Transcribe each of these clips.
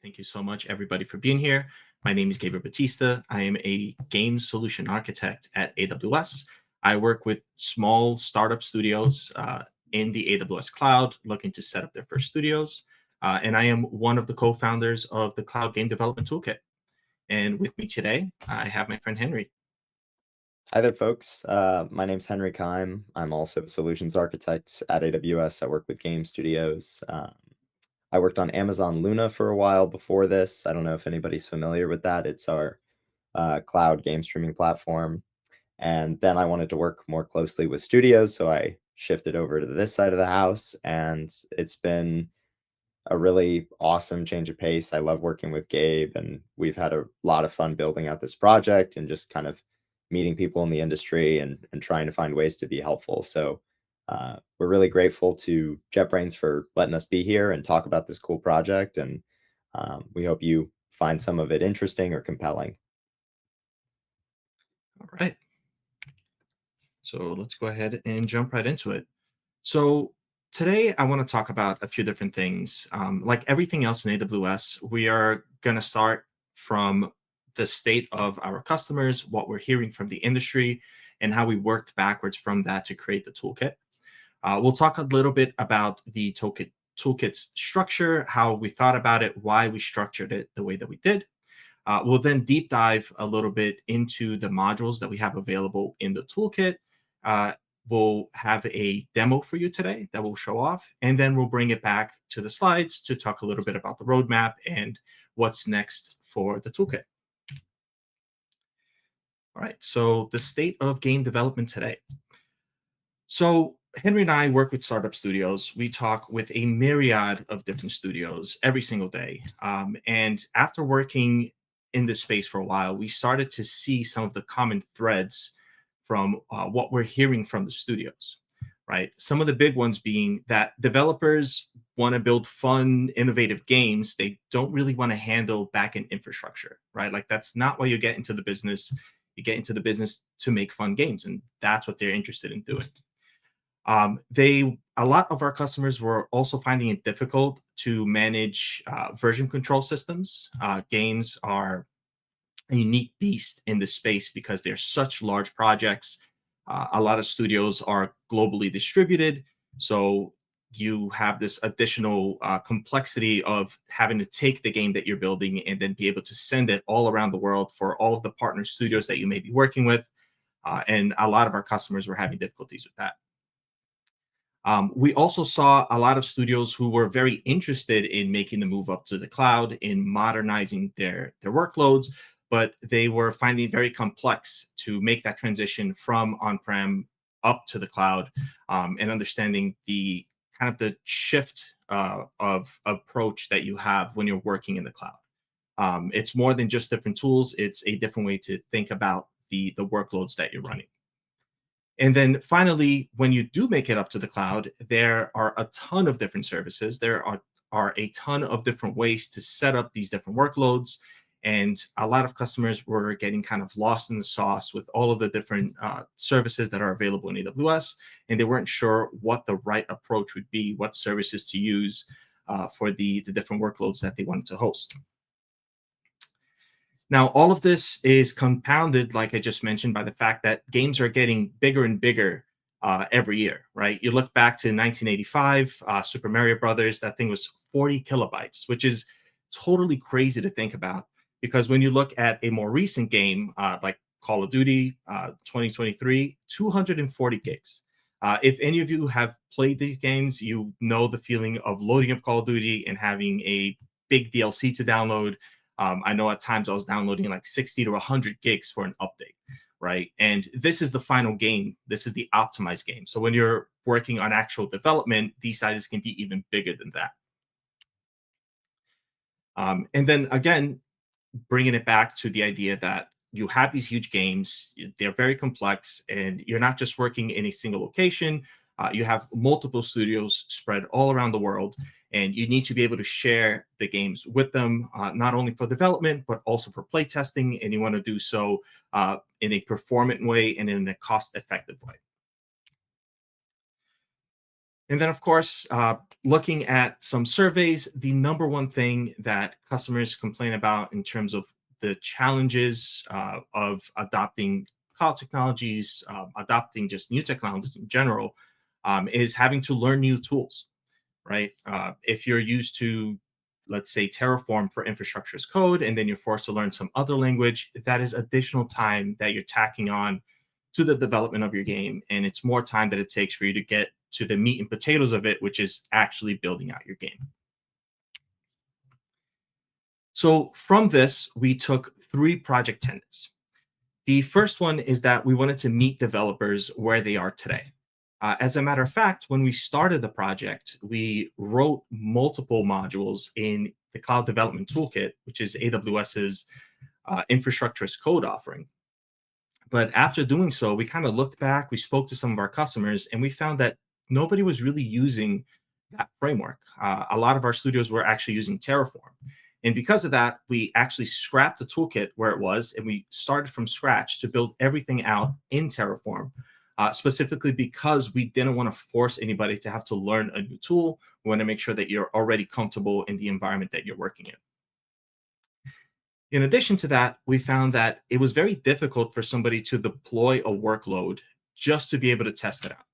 Thank you so much, everybody, for being here. My name is Gabriel Batista. I am a game solution architect at AWS. I work with small startup studios in the AWS cloud looking to set up their first studios. And I am one of the co founders of the Cloud Game Development Toolkit. And with me today, I have my friend Henry. Hi there, folks. My name's Henry Kiem. I'm also a solutions architect at AWS. I work with game studios. I worked on Amazon Luna for a while before this. I don't know if anybody's familiar with that. It's our cloud game streaming platform. And then I wanted to work more closely with studios, so I shifted over to this side of the house. And it's been a really awesome change of pace. I love working with Gabe, and we've had a lot of fun building out this project and just kind of meeting people in the industry and trying to find ways to be helpful. So we're really grateful to JetBrains for letting us be here and talk about this cool project. And we hope you find some of it interesting or compelling. All right. So let's go ahead and jump right into it. So today I want to talk about a few different things. Like everything else in AWS, we are going to start from the state of our customers, what we're hearing from the industry, and how we worked backwards from that to create the toolkit. We'll talk a little bit about the toolkit's structure, how we thought about it, why we structured it the way that we did. We'll then deep dive a little bit into the modules that we have available in the toolkit. Uh, we'll have a demo for you today that we'll show off, and then we'll bring it back to the slides to talk a little bit about the roadmap and what's next for the toolkit. All right, so the state of game development today. So Henry and I work with startup studios. We talk with a myriad of different studios every single day. And after working in this space for a while, we started to see some of the common threads from what we're hearing from the studios, right? Some of the big ones being that developers want to build fun, innovative games. They don't really want to handle backend infrastructure, right? Like that's not why you get into the business. You get into the business to make fun games, and that's what they're interested in doing. A lot of our customers were also finding it difficult to manage version control systems. Games are a unique beast in this space because they're such large projects. A lot of studios are globally distributed, so you have this additional complexity of having to take the game that you're building and then be able to send it all around the world for all of the partner studios that you may be working with. And a lot of our customers were having difficulties with that. We also saw a lot of studios who were very interested in making the move up to the cloud, in modernizing their workloads, but they were finding it very complex to make that transition from on-prem up to the cloud, and understanding the kind of the shift of approach that you have when you're working in the cloud. It's more than just different tools; it's a different way to think about the workloads that you're running. And then finally, when you do make it up to the cloud, there are a ton of different services. There are a ton of different ways to set up these different workloads. And a lot of customers were getting kind of lost in the sauce with all of the different services that are available in AWS. And they weren't sure what the right approach would be, what services to use for the different workloads that they wanted to host. Now, all of this is compounded, like I just mentioned, by the fact that games are getting bigger and bigger every year, right? You look back to 1985, Super Mario Brothers, that thing was 40 kilobytes, which is totally crazy to think about. Because when you look at a more recent game like Call of Duty 2023, 240 gigs. If any of you have played these games, you know the feeling of loading up Call of Duty and having a big DLC to download. I know at times I was downloading like 60 to 100 gigs for an update, right? And this is the final game. This is the optimized game. So when you're working on actual development, these sizes can be even bigger than that. And then again, bringing it back to the idea that you have these huge games, they're very complex, and you're not just working in a single location. You have multiple studios spread all around the world, and you need to be able to share the games with them, not only for development, but also for play testing. And you want to do so in a performant way and in a cost effective way. And then, of course, looking at some surveys, the number one thing that customers complain about in terms of the challenges of adopting cloud technologies, adopting just new technologies in general, is having to learn new tools, right? If you're used to, let's say, Terraform for infrastructure as code, and then you're forced to learn some other language, that is additional time that you're tacking on to the development of your game. And it's more time that it takes for you to get to the meat and potatoes of it, which is actually building out your game. So from this, we took 3 project tenets. The first one is that we wanted to meet developers where they are today. As a matter of fact, when we started the project, we wrote multiple modules in the Cloud Development Toolkit, which is AWS's infrastructure as code offering. But after doing so, we kind of looked back, we spoke to some of our customers, and we found that nobody was really using that framework. A lot of our studios were actually using Terraform. And because of that, we actually scrapped the toolkit where it was, and we started from scratch to build everything out in Terraform, specifically because we didn't want to force anybody to have to learn a new tool. We want to make sure that you're already comfortable in the environment that you're working in. In addition to that, we found that it was very difficult for somebody to deploy a workload just to be able to test it out.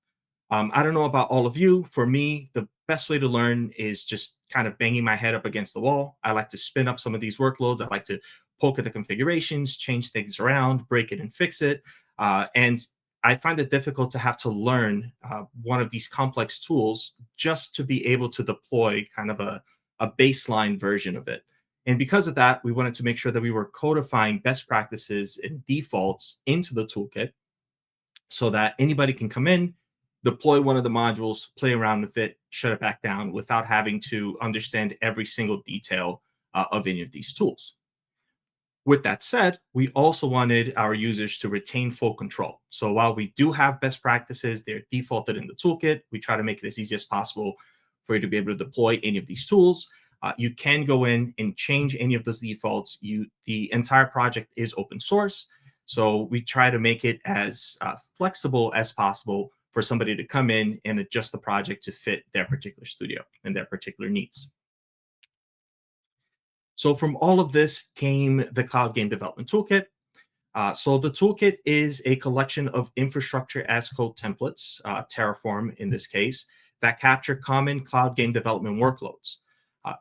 I don't know about all of you. For me, the best way to learn is just kind of banging my head up against the wall. I like to spin up some of these workloads. I like to poke at the configurations, change things around, break it and fix it. And I find it difficult to have to learn one of these complex tools just to be able to deploy kind of a baseline version of it. And because of that, we wanted to make sure that we were codifying best practices and defaults into the toolkit so that anybody can come in, deploy one of the modules, play around with it, shut it back down without having to understand every single detail of any of these tools. With that said, we also wanted our users to retain full control. So while we do have best practices, they're defaulted in the toolkit. We try to make it as easy as possible for you to be able to deploy any of these tools. You can go in and change any of those defaults. The entire project is open source. So we try to make it as flexible as possible for somebody to come in and adjust the project to fit their particular studio and their particular needs. So from all of this came the Cloud Game Development Toolkit. So the toolkit is a collection of infrastructure as code templates, Terraform in this case, that capture common cloud game development workloads.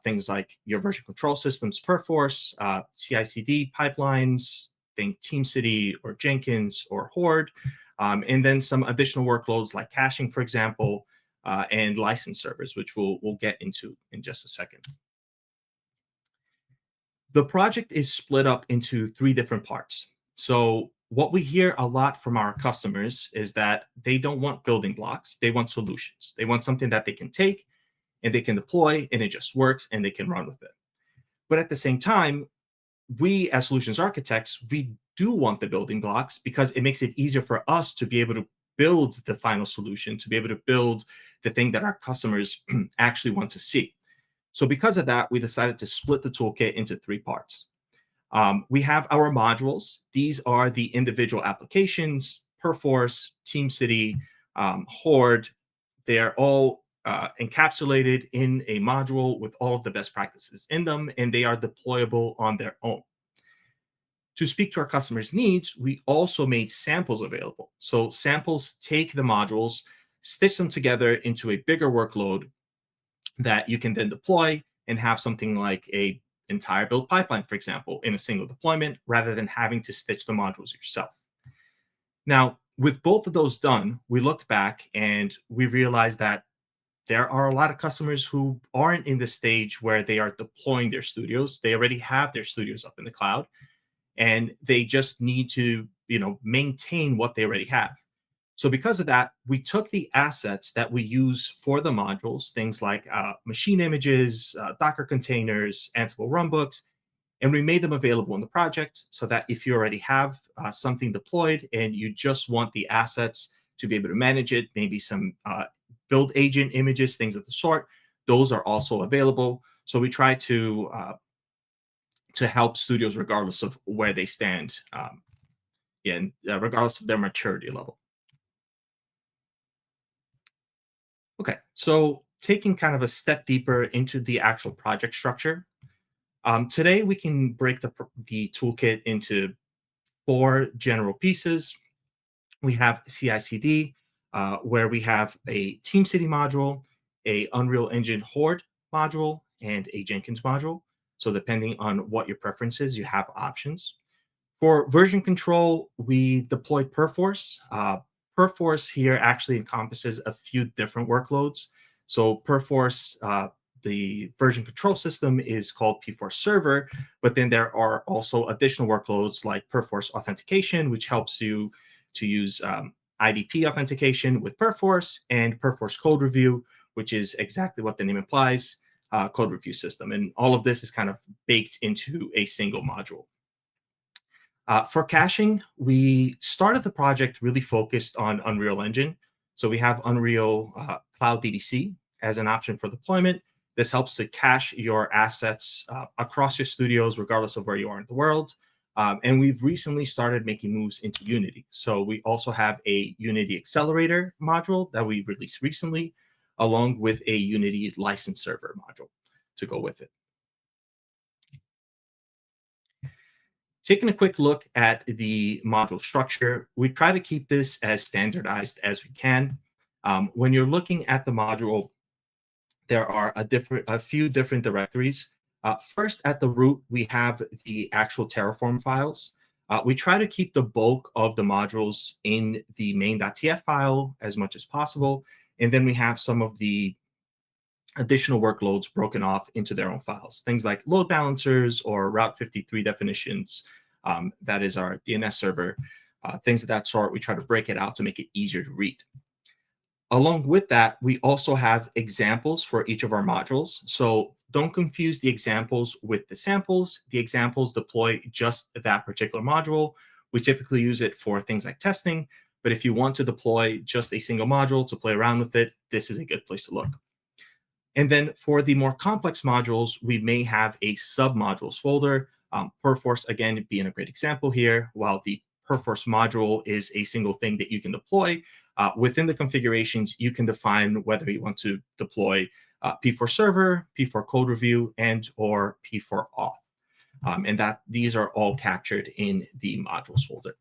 Things like your version control systems, Perforce, CI/CD pipelines, think TeamCity or Jenkins or Horde, and then some additional workloads like caching, for example, and license servers, which we'll get into in just a second. The project is split up into 3 different parts. So what we hear a lot from our customers is that they don't want building blocks, they want solutions. They want something that they can take and they can deploy and it just works and they can run with it. But at the same time, we as solutions architects, we do want the building blocks because it makes it easier for us to be able to build the final solution, to be able to build the thing that our customers actually want to see. So because of that, we decided to split the toolkit into 3 parts. We have our modules. These are the individual applications, Perforce, TeamCity, Horde. They're all encapsulated in a module with all of the best practices in them, and they are deployable on their own. To speak to our customers' needs, we also made samples available. So samples take the modules, stitch them together into a bigger workload that you can then deploy and have something like a entire build pipeline, for example, in a single deployment, rather than having to stitch the modules yourself. Now, with both of those done, we looked back and we realized that there are a lot of customers who aren't in the stage where they are deploying their studios. They already have their studios up in the cloud and they just need to, maintain what they already have. So because of that, we took the assets that we use for the modules, things like machine images, Docker containers, Ansible runbooks, and we made them available in the project so that if you already have something deployed and you just want the assets to be able to manage it, maybe some build agent images, things of the sort, those are also available. So we try to help studios regardless of where they stand, and regardless of their maturity level. Okay, so taking kind of a step deeper into the actual project structure, today we can break the toolkit into four general pieces. We have CI/CD, where we have a TeamCity module, a Unreal Engine Horde module, and a Jenkins module. So depending on what your preference is, you have options. For version control, we deployed Perforce. Perforce here actually encompasses a few different workloads. So Perforce, the version control system is called P4 Server, but then there are also additional workloads like Perforce Authentication, which helps you to use IDP authentication with Perforce, and Perforce Code Review, which is exactly what the name implies, code review system. And all of this is kind of baked into a single module. For caching, we started the project really focused on Unreal Engine. So we have Unreal Cloud DDC as an option for deployment. This helps to cache your assets across your studios, regardless of where you are in the world. And we've recently started making moves into Unity. So we also have a Unity Accelerator module that we released recently, along with a Unity license server module to go with it. Taking a quick look at the module structure, we try to keep this as standardized as we can. When you're looking at the module, there are a few different directories. First, at the root, we have the actual Terraform files. We try to keep the bulk of the modules in the main.tf file as much as possible. And then we have some of the additional workloads broken off into their own files. Things like load balancers or Route 53 definitions. That is our DNS server. Things of that sort. We try to break it out to make it easier to read. Along with that, we also have examples for each of our modules. So don't confuse the examples with the samples. The examples deploy just that particular module. We typically use it for things like testing. But if you want to deploy just a single module to play around with it, this is a good place to look. And then for the more complex modules, we may have a sub-modules folder. Perforce, again, being a great example here. While the Perforce module is a single thing that you can deploy, within the configurations, you can define whether you want to deploy P4 Server, P4 Code Review, and or P4 Auth. And that these are all captured in the modules folder.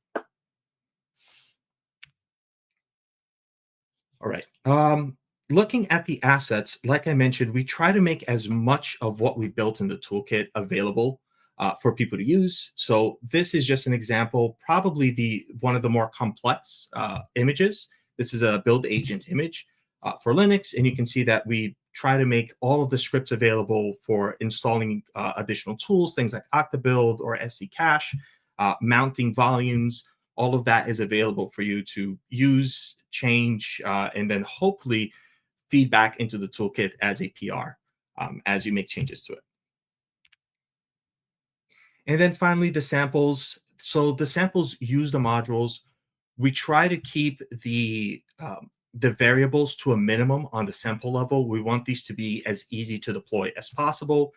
All right. Looking at the assets, like I mentioned, we try to make as much of what we built in the toolkit available for people to use. So this is just an example, probably the one of the more complex images. This is a build agent image for Linux, and you can see that we try to make all of the scripts available for installing additional tools, things like Octabuild or SC Cache, mounting volumes. All of that is available for you to use, change, and then hopefully feedback into the toolkit as a PR as you make changes to it. And then finally, the samples. So the samples use the modules. We try to keep the variables to a minimum on the sample level. We want these to be as easy to deploy as possible.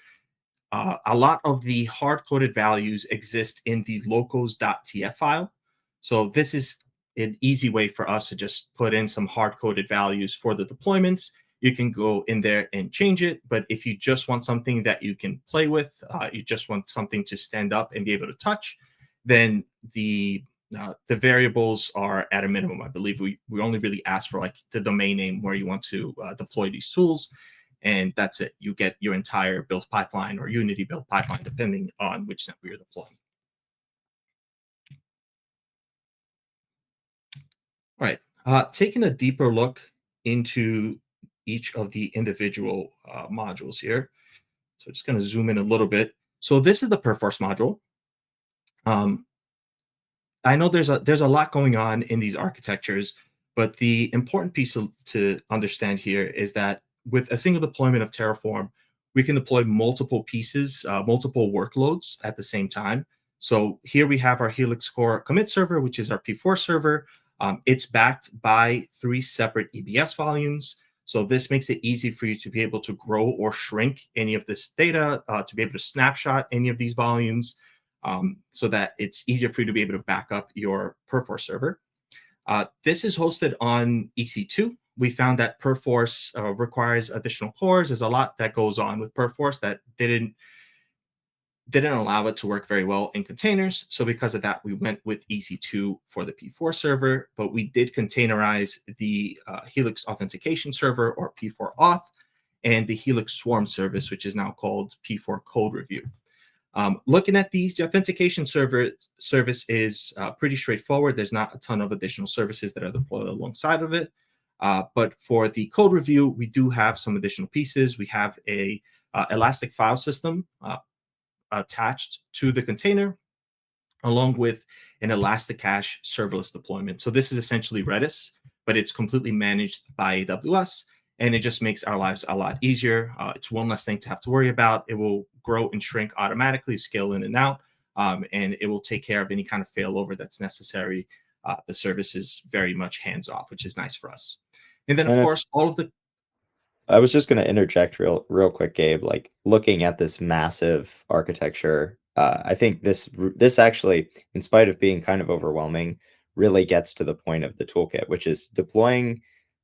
A lot of the hard-coded values exist in the locals.tf file. So this is an easy way for us to just put in some hard-coded values for the deployments. You can go in there and change it. But if you just want something that you can play with, you just want something to stand up and be able to touch, then the variables are at a minimum. I believe we only really ask for like the domain name where you want to deploy these tools. And that's it. You get your entire build pipeline or Unity build pipeline, depending on which sample you're deploying. All right. Taking a deeper look into each of the individual modules here. So just going to zoom in a little bit. So this is the Perforce module. Um, I know there's a lot going on in these architectures, but the important piece to understand here is that with a single deployment of Terraform, we can deploy multiple pieces, multiple workloads at the same time. So here we have our Helix Core commit server, which is our P4 server. It's backed by 3 separate EBS volumes. So this makes it easy for you to be able to grow or shrink any of this data, to be able to snapshot any of these volumes, so that it's easier for you to be able to back up your Perforce server. This is hosted on EC2, we found that Perforce requires additional cores. There's a lot that goes on with Perforce that didn't allow it to work very well in containers. So because of that, we went with EC2 for the P4 server, but we did containerize the Helix authentication server, or P4 auth, and the Helix Swarm service, which is now called P4 code review. Looking at these, the authentication service is pretty straightforward. There's not a ton of additional services that are deployed alongside of it. But for the code review, we do have some additional pieces. We have a elastic file system attached to the container, along with an Elasticache serverless deployment. So this is essentially Redis, but it's completely managed by AWS, and it just makes our lives a lot easier. It's one less thing to have to worry about. It will grow and shrink automatically, scale in and out, and it will take care of any kind of failover that's necessary. The service is very much hands off, which is nice for us. And then, of And if course, all of the I was just going to interject real quick, Gabe. Like looking at this massive architecture, I think this actually, in spite of being kind of overwhelming, really gets to the point of the toolkit, which is deploying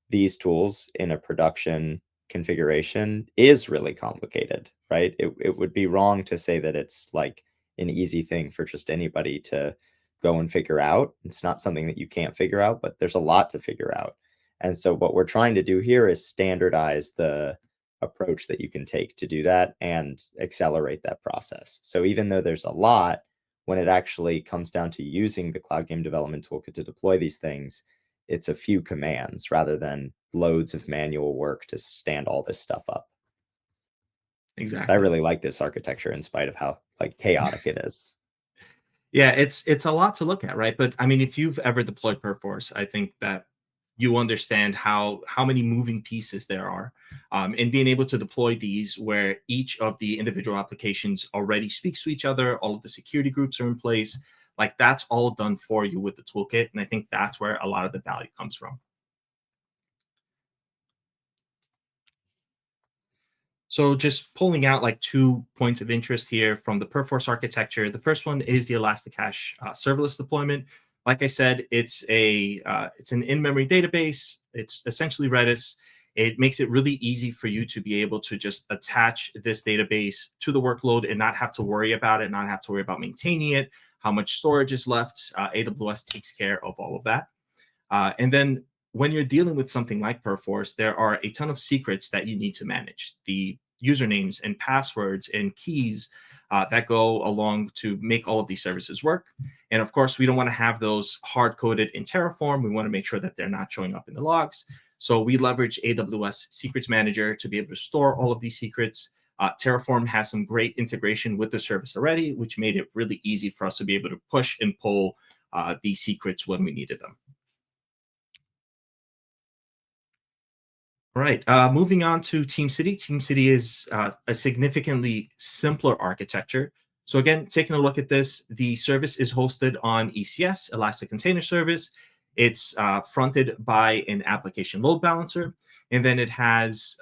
these tools in a production configuration is really complicated, right? It would be wrong to say that it's like an easy thing for just anybody to go and figure out. It's not something that you can't figure out, but there's a lot to figure out. And so what we're trying to do here is standardize the approach that you can take to do that and accelerate that process. So even though there's a lot, when it actually comes down to using the Cloud Game Development Toolkit to deploy these things, it's a few commands rather than loads of manual work to stand all this stuff up. I exactly. really like this architecture in spite of how like chaotic it is. Yeah, it's a lot to look at, right? But I mean, if you've ever deployed Perforce, I think that you understand how many moving pieces there are, and being able to deploy these where each of the individual applications already speaks to each other, all of the security groups are in place, like that's all done for you with the toolkit, and I think that's where a lot of the value comes from. So just pulling out like 2 points of interest here from the Perforce architecture. The first one is the Elasticache serverless deployment. Like I said, it's an in-memory database. It's essentially Redis. It makes it really easy for you to be able to just attach this database to the workload and not have to worry about it, not have to worry about maintaining it, how much storage is left. AWS takes care of all of that. And then when you're dealing with something like Perforce, there are a ton of secrets that you need to manage. The usernames and passwords and keys that go along to make all of these services work. And of course, we don't want to have those hard coded in Terraform. We want to make sure that they're not showing up in the logs. So we leverage AWS Secrets Manager to be able to store all of these secrets. Terraform has some great integration with the service already, which made it really easy for us to be able to push and pull these secrets when we needed them. Right. Moving on to TeamCity. TeamCity is a significantly simpler architecture. So again, taking a look at this, the service is hosted on ECS, Elastic Container Service. It's fronted by an application load balancer, and then it has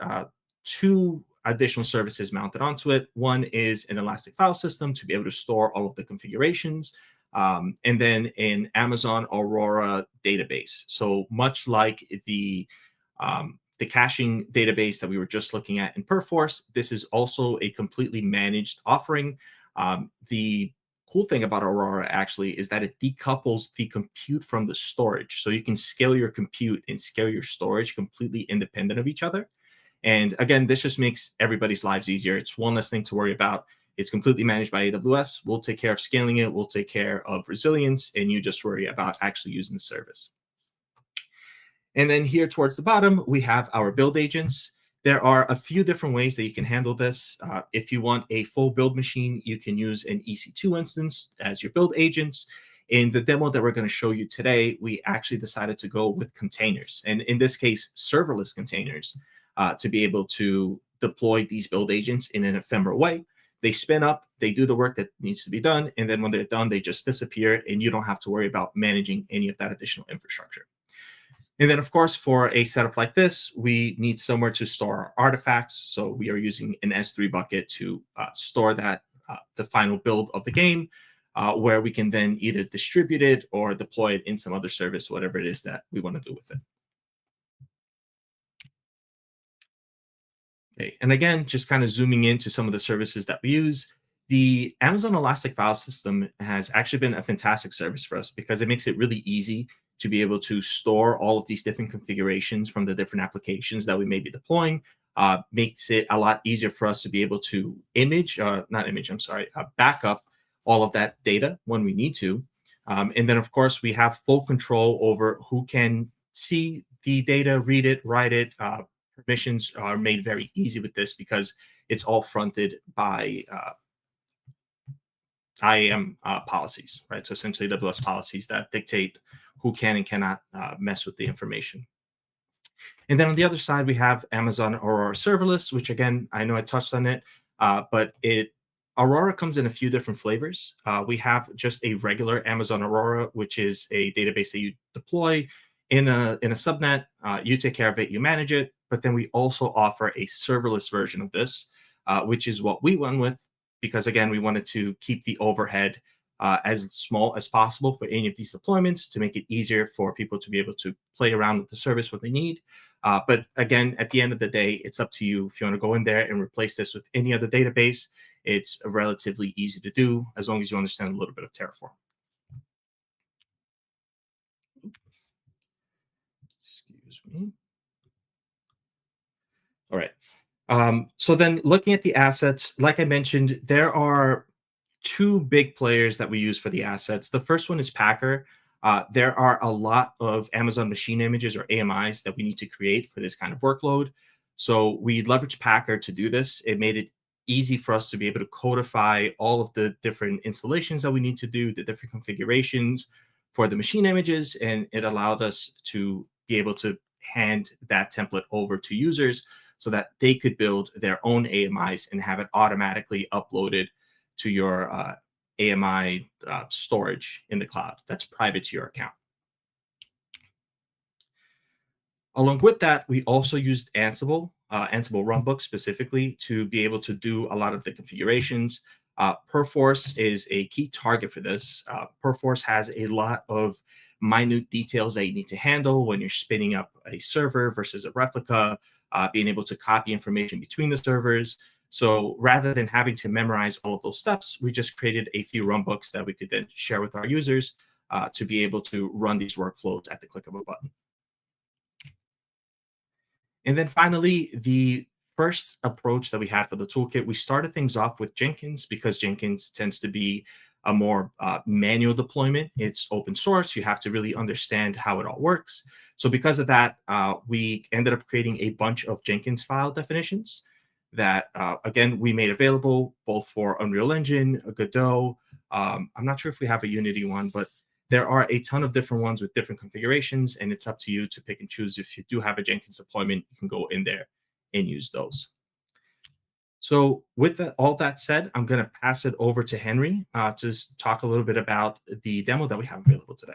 two additional services mounted onto it. One is an Elastic file system to be able to store all of the configurations, and then an Amazon Aurora database. So much like the caching database that we were just looking at in Perforce, this is also a completely managed offering. The cool thing about Aurora actually is that it decouples the compute from the storage. So you can scale your compute and scale your storage completely independent of each other. And again, this just makes everybody's lives easier. It's one less thing to worry about. It's completely managed by AWS. We'll take care of scaling it. We'll take care of resilience, and you just worry about actually using the service. And then here towards the bottom, we have our build agents. There are a few different ways that you can handle this. If you want a full build machine, you can use an EC2 instance as your build agents. In the demo that we're going to show you today, we actually decided to go with containers, and in this case, serverless containers, to be able to deploy these build agents in an ephemeral way. They spin up, they do the work that needs to be done, and then when they're done, they just disappear, and you don't have to worry about managing any of that additional infrastructure. And then, of course, for a setup like this, we need somewhere to store our artifacts. So we are using an S3 bucket to store that, the final build of the game, where we can then either distribute it or deploy it in some other service, whatever it is that we want to do with it. Okay. And again, just kind of zooming into some of the services that we use, the Amazon Elastic File System has actually been a fantastic service for us because it makes it really easy to be able to store all of these different configurations from the different applications that we may be deploying. Makes it a lot easier for us to be able to not image, I'm sorry, back up all of that data when we need to. And then, of course, we have full control over who can see the data, read it, write it. Permissions are made very easy with this because it's all fronted by IAM policies, right? So essentially AWS policies that dictate who can and cannot mess with the information. And then on the other side, we have Amazon Aurora Serverless, which again, I know I touched on it, but Aurora comes in a few different flavors. We have just a regular Amazon Aurora, which is a database that you deploy in a subnet. You take care of it, you manage it. But then we also offer a serverless version of this, which is what we went with because again, we wanted to keep the overhead as small as possible for any of these deployments to make it easier for people to be able to play around with the service what they need. But again, at the end of the day, it's up to you. If you want to go in there and replace this with any other database, it's relatively easy to do as long as you understand a little bit of Terraform. Excuse me. All right. So then looking at the assets, like I mentioned, there are two big players that we use for the assets. The first one is Packer. There are a lot of Amazon machine images or AMIs that we need to create for this kind of workload. So we leverage Packer to do this. It made it easy for us to be able to codify all of the different installations that we need to do, the different configurations for the machine images, and it allowed us to be able to hand that template over to users so that they could build their own AMIs and have it automatically uploaded to your AMI storage in the cloud that's private to your account. Along with that, we also used Ansible Runbook specifically to be able to do a lot of the configurations. Perforce is a key target for this. Perforce has a lot of minute details that you need to handle when you're spinning up a server versus a replica, being able to copy information between the servers. So rather than having to memorize all of those steps, we just created a few runbooks that we could then share with our users to be able to run these workflows at the click of a button. And then finally, the first approach that we had for the toolkit, we started things off with Jenkins because Jenkins tends to be a more manual deployment. It's open source. You have to really understand how it all works. So because of that, we ended up creating a bunch of Jenkins file definitions that, again, we made available both for Unreal Engine, Godot. I'm not sure if we have a Unity one, but there are a ton of different ones with different configurations, and it's up to you to pick and choose. If you do have a Jenkins deployment, you can go in there and use those. So with all that said, I'm going to pass it over to Henry to talk a little bit about the demo that we have available today.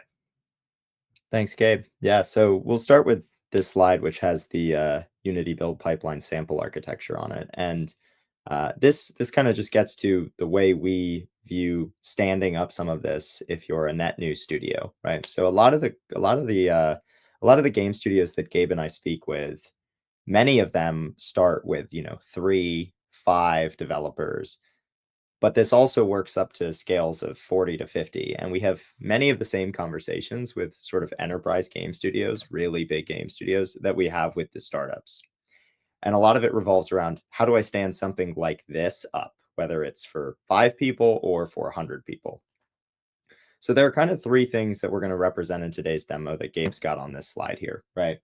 Thanks, Gabe. Yeah, so we'll start with this slide, which has the Unity build pipeline sample architecture on it. And this kind of just gets to the way we view standing up some of this if you're a net new studio, right? So a lot of the game studios that Gabe and I speak with, many of them start with 3, 5 developers, but this also works up to scales of 40 to 50. And we have many of the same conversations with sort of enterprise game studios, really big game studios that we have with the startups. And a lot of it revolves around how do I stand something like this up, whether it's for 5 people or for 100 people. So there are kind of 3 things that we're going to represent in today's demo that Gabe's got on this slide here, right?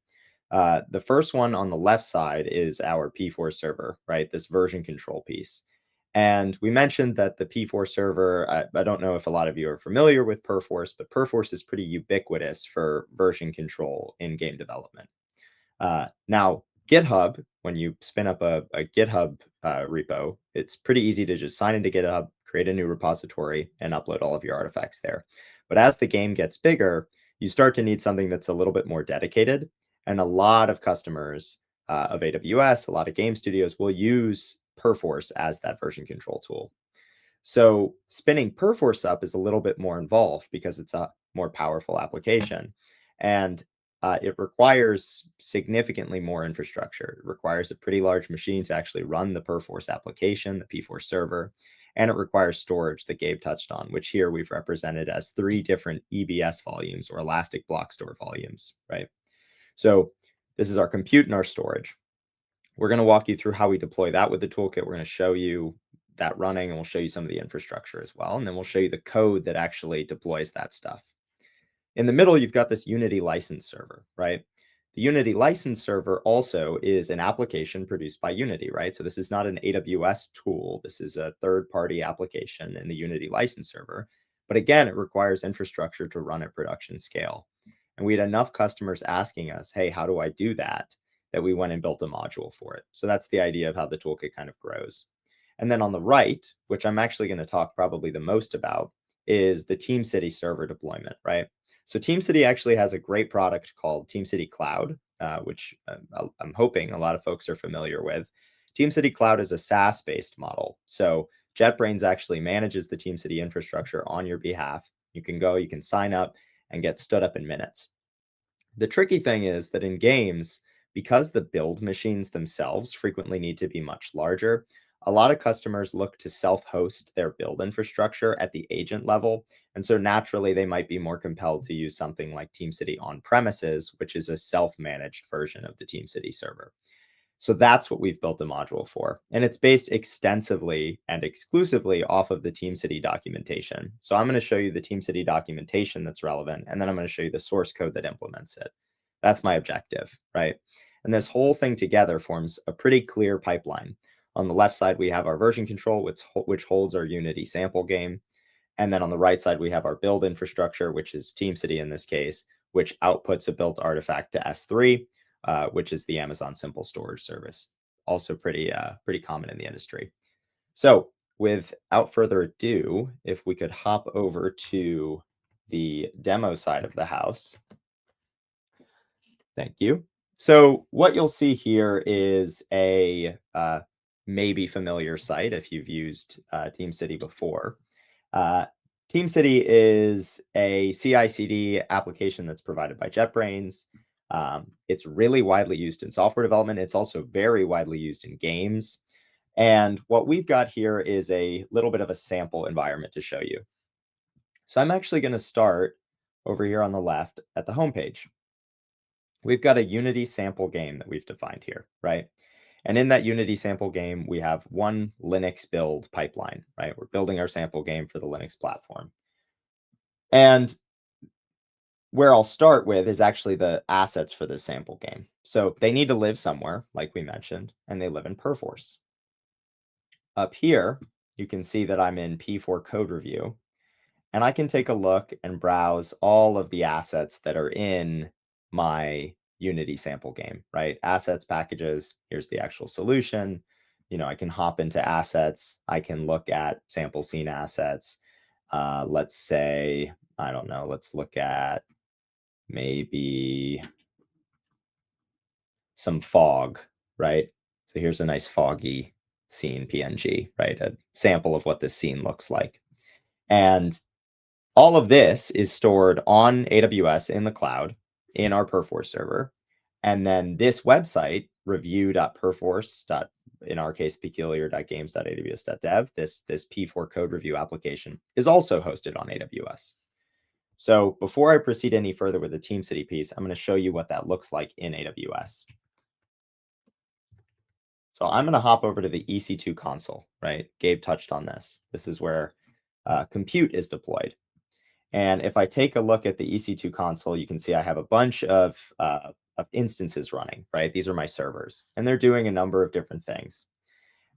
The first one on the left side is our P4 server, right? This version control piece. And we mentioned that the P4 server, I don't know if a lot of you are familiar with Perforce, but Perforce is pretty ubiquitous for version control in game development. Now, GitHub, when you spin up a GitHub repo, it's pretty easy to just sign into GitHub, create a new repository, and upload all of your artifacts there. But as the game gets bigger, you start to need something that's a little bit more dedicated. And a lot of customers of AWS, a lot of game studios will use Perforce as that version control tool. So spinning Perforce up is a little bit more involved because it's a more powerful application. And it requires significantly more infrastructure. It requires a pretty large machine to actually run the Perforce application, the Perforce server, and it requires storage that Gabe touched on, which here we've represented as 3 different EBS volumes, or elastic block store volumes, right? So this is our compute and our storage. We're going to walk you through how we deploy that with the toolkit. We're going to show you that running, and we'll show you some of the infrastructure as well. And then we'll show you the code that actually deploys that stuff. In the middle, you've got this Unity license server, right? The Unity license server also is an application produced by Unity, right? So this is not an AWS tool. This is a third-party application in the Unity license server. But again, it requires infrastructure to run at production scale. And we had enough customers asking us, hey, how do I do that? That we went and built a module for it. So that's the idea of how the toolkit kind of grows. And then on the right, which I'm actually going to talk probably the most about, is the TeamCity server deployment, right? So TeamCity actually has a great product called TeamCity Cloud, which I'm hoping a lot of folks are familiar with. TeamCity Cloud is a SaaS-based model. So JetBrains actually manages the TeamCity infrastructure on your behalf. You can go, you can sign up, and get stood up in minutes. The tricky thing is that in games, because the build machines themselves frequently need to be much larger, a lot of customers look to self-host their build infrastructure at the agent level. And so naturally, they might be more compelled to use something like TeamCity on premises, which is a self-managed version of the TeamCity server. So that's what we've built a module for. And it's based extensively and exclusively off of the TeamCity documentation. So I'm going to show you the TeamCity documentation that's relevant, and then I'm going to show you the source code that implements it. That's my objective, right? And this whole thing together forms a pretty clear pipeline. On the left side, we have our version control, which holds our Unity sample game. And then on the right side, we have our build infrastructure, which is TeamCity in this case, which outputs a built artifact to S3, which is the Amazon Simple Storage Service. Also pretty common in the industry. So without further ado, if we could hop over to the demo side of the house. Thank you. So what you'll see here is a maybe familiar site if you've used TeamCity before. Uh, TeamCity is a CI/CD application that's provided by JetBrains. It's really widely used in software development. It's also very widely used in games. And what we've got here is a little bit of a sample environment to show you. So I'm actually going to start over here on the left at the homepage. We've got a Unity sample game that we've defined here, right? And in that Unity sample game, we have one Linux build pipeline, right? We're building our sample game for the Linux platform. And where I'll start with is actually the assets for this sample game. So they need to live somewhere, like we mentioned, and they live in Perforce. Up here, you can see that I'm in P4 code review, and I can take a look and browse all of the assets that are in my Unity sample game, right? Assets, packages, here's the actual solution. You know, I can hop into assets. I can look at sample scene assets. Let's say, I don't know, let's look at maybe some fog, right? So here's a nice foggy scene PNG, right? A sample of what this scene looks like. And all of this is stored on AWS in the cloud in our Perforce server. And then this website, review.perforce. In our case, peculiar.games.aws.dev, this P4 code review application is also hosted on AWS. So before I proceed any further with the TeamCity piece, I'm going to show you what that looks like in AWS. So I'm going to hop over to the EC2 console, right? Gabe touched on this. This is where compute is deployed. And if I take a look at the EC2 console, you can see I have a bunch of instances running, right? These are my servers, and they're doing a number of different things.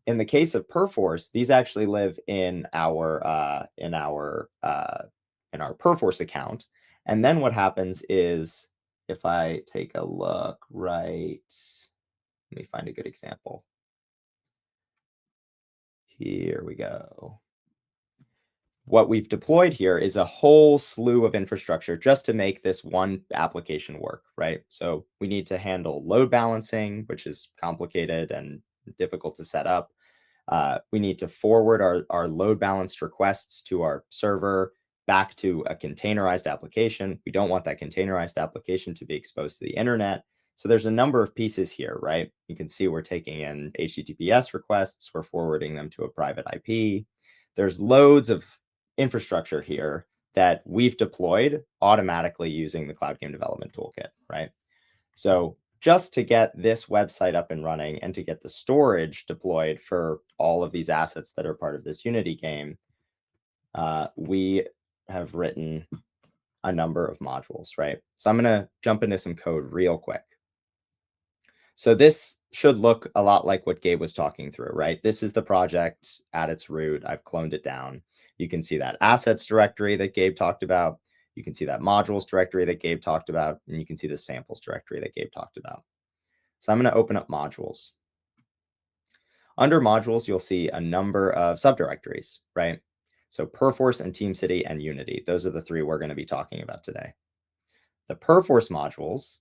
In the case of Perforce, these actually live in our Perforce account. And then what happens is, if I take a look, right, let me find a good example. Here we go. What we've deployed here is a whole slew of infrastructure just to make this one application work, right? So we need to handle load balancing, which is complicated and difficult to set up. We need to forward our load balanced requests to our server. back to a containerized application. We don't want that containerized application to be exposed to the internet. So there's a number of pieces here, right? You can see we're taking in HTTPS requests, we're forwarding them to a private IP. There's loads of infrastructure here that we've deployed automatically using the Cloud Game Development Toolkit, right? So just to get this website up and running and to get the storage deployed for all of these assets that are part of this Unity game, we have written a number of modules, right? So I'm going to jump into some code real quick. So this should look a lot like what Gabe was talking through, right? This is the project at its root. I've cloned it down. You can see that assets directory that Gabe talked about. You can see that modules directory that Gabe talked about, and you can see the samples directory that Gabe talked about. So I'm going to open up modules. Under modules, you'll see a number of subdirectories, right? So Perforce and TeamCity and Unity. Those are the three we're going to be talking about today. The Perforce modules,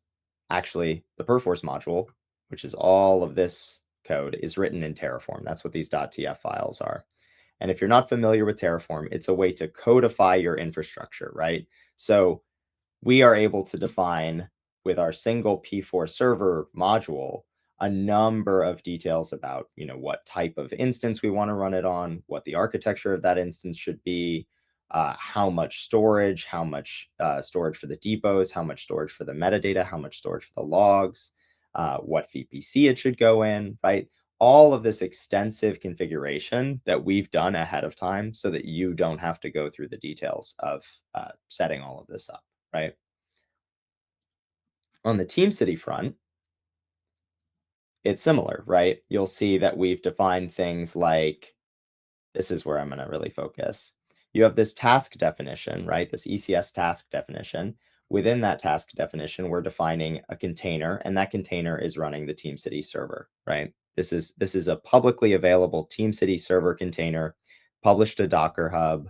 actually, the Perforce module, which is all of this code, is written in Terraform. That's what these .tf files are. And if you're not familiar with Terraform, it's a way to codify your infrastructure, right? So we are able to define with our single P4 server module a number of details about, what type of instance we want to run it on, what the architecture of that instance should be, how much storage, storage for the depots, how much storage for the metadata, how much storage for the logs, what VPC it should go in, right? All of this extensive configuration that we've done ahead of time so that you don't have to go through the details of setting all of this up, right? On the TeamCity front, it's similar, right? You'll see that we've defined things like, this is where I'm going to really focus. You have this task definition, right? This ECS task definition. Within that task definition, we're defining a container, and that container is running the TeamCity server, right? This is a publicly available TeamCity server container published to Docker Hub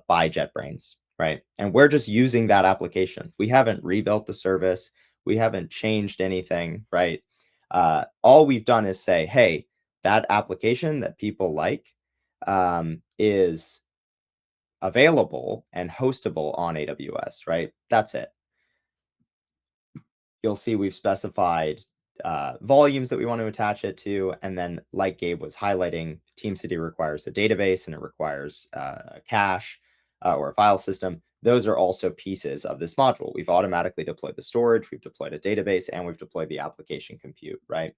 by JetBrains, right? And we're just using that application. We haven't rebuilt the service. We haven't changed anything, right? All we've done is say, hey, that application that people like is available and hostable on AWS, right? That's it. You'll see we've specified volumes that we want to attach it to. And then, like Gabe was highlighting, TeamCity requires a database and it requires a cache or a file system. Those are also pieces of this module. We've automatically deployed the storage, we've deployed a database, and we've deployed the application compute, right?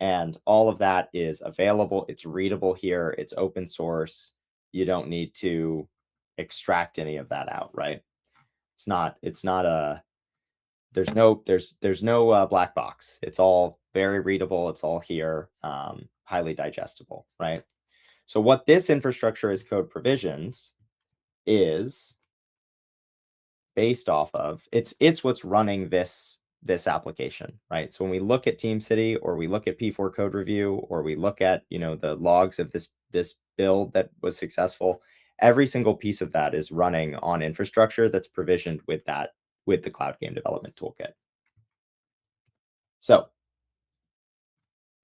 And all of that is available. It's readable here. It's open source. You don't need to extract any of that out, right? It's not a, there's no black box. It's all very readable. It's all here, highly digestible, right? So what this infrastructure as code provisions is based off of, it's what's running this application, right? So when we look at TeamCity or we look at P4 code review or we look at, the logs of this build that was successful, every single piece of that is running on infrastructure that's provisioned with the Cloud Game Development Toolkit. So